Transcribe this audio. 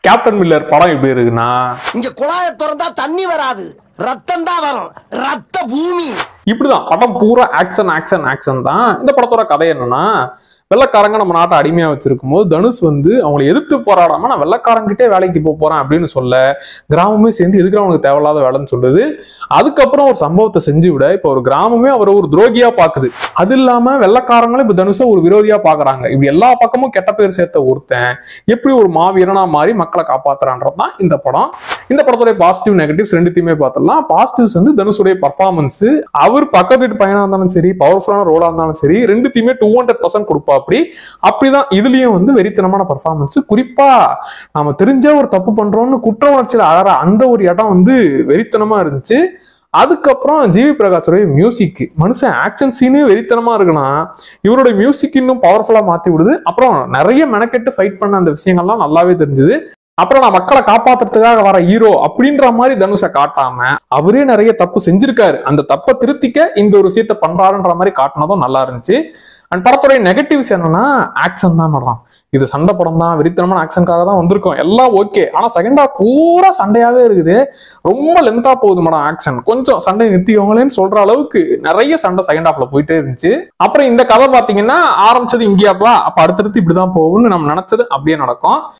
Captain Miller படம் எப்படி இருக்குன்னா, இங்க குழாயை திறந்தா தண்ணி வராது, ரத்தம் தான் வரும், ரத்த பூமி. இப்படிதான் படம் பூரா ஆக்ஷன் ஆக்ஷன் ஆக்ஷன் தான். இந்த படத்தோட கதை என்னன்னா, வெள்ளக்காரங்க நம்ம நாட்டை அடிமையா வச்சிருக்கும் போது தனுஷ் வந்து அவங்களை எதிர்த்து போராடாம நான் வெள்ளக்காரங்கிட்டே வேலைக்கு போறேன் அப்படின்னு சொல்ல, கிராமமே சேர்ந்து எதுக்கு அவனுக்கு தேவையில்லாத வேலைன்னு சொல்லுது. அதுக்கப்புறம் ஒரு சம்பவத்தை செஞ்சு விட இப்ப ஒரு கிராமமே அவரை ஒரு துரோகியா பாக்குது. அது இல்லாம வெள்ளக்காரங்களும் இப்ப தனுஷை ஒரு விரோதியா பாக்குறாங்க. இப்படி எல்லா பக்கமும் கெட்ட பேர் சேர்த்த ஒருத்தன் எப்படி ஒரு மாவீரனா மாறி மக்களை காப்பாத்துறான்றதுதான் இந்த படம். இந்த படத்துடைய பாசிட்டிவ் நெகட்டிவ்ஸ் ரெண்டுத்தையுமே பார்த்துடலாம். பாசிட்டிவ்ஸ் வந்து தனுஷுடைய பர்ஃபார்மன்ஸ், அவர் பக்கத்து வீட்டு பையனா இருந்தாலும் சரி, பவர்ஃபுல்லான ரோலா இருந்தாலும் சரி, ரெண்டுத்தையுமே 200% கொடுப்பா. அப்படிதான் இதுலயும் வந்து வெறித்தனமான பர்ஃபார்மன்ஸ். குறிப்பா நாம தெரிஞ்ச ஒரு தப்பு பண்றோம்னு குற்ற உணர்ச்சியில அழற அந்த ஒரு இடம் வந்து வெறித்தனமா இருந்துச்சு. அதுக்கப்புறம் ஜிவி பிரகாஷோட மியூசிக், மனுஷன் ஆக்ஷன் சீனே வெறித்தனமா இருக்குன்னா இவருடைய மியூசிக் இன்னும் பவர்ஃபுல்லா மாத்தி விடுது. அப்புறம் நிறைய மெனக்கெட்டு ஃபைட் பண்ண அந்த விஷயங்கள்லாம் நல்லாவே தெரிஞ்சுது. அப்புறம் நான் மக்களை காப்பாத்துறதுக்காக வர ஹீரோ அப்படின்ற மாதிரி தனுஷை காட்டாம அவரே நிறைய தப்பு செஞ்சிருக்காரு, அந்த தப்பை திருத்திக்க இந்த ஒரு விஷயத்த பண்றாருன்ற மாதிரி காட்டினதும் நல்லா இருந்துச்சு. அண்ட் படத்துடைய நெகட்டிவ்ஸ் என்னன்னா, ஆக்ஷன் தான் மேடம். இது சண்டை படம் தான், வெறித்தனமான ஆக்ஷனுக்காக தான் வந்திருக்கோம், எல்லாம் ஓகே. ஆனா செகண்ட் ஹாஃப் பூரா சண்டையாவே இருக்குது, ரொம்ப லென்த்தா போகுது மேடம் ஆக்ஷன். கொஞ்சம் சண்டை நிறுத்திக்கோங்களேன்னு சொல்ற அளவுக்கு நிறைய சண்டை செகண்ட் ஹாஃப்ல போயிட்டே இருந்துச்சு. அப்புறம் இந்த கதை பாத்தீங்கன்னா ஆரம்பிச்சது இங்கேயாப்பா, அப்ப அடுத்தடுத்து இப்படிதான் போகும்னு நம்ம நினைச்சது அப்படியே நடக்கும்.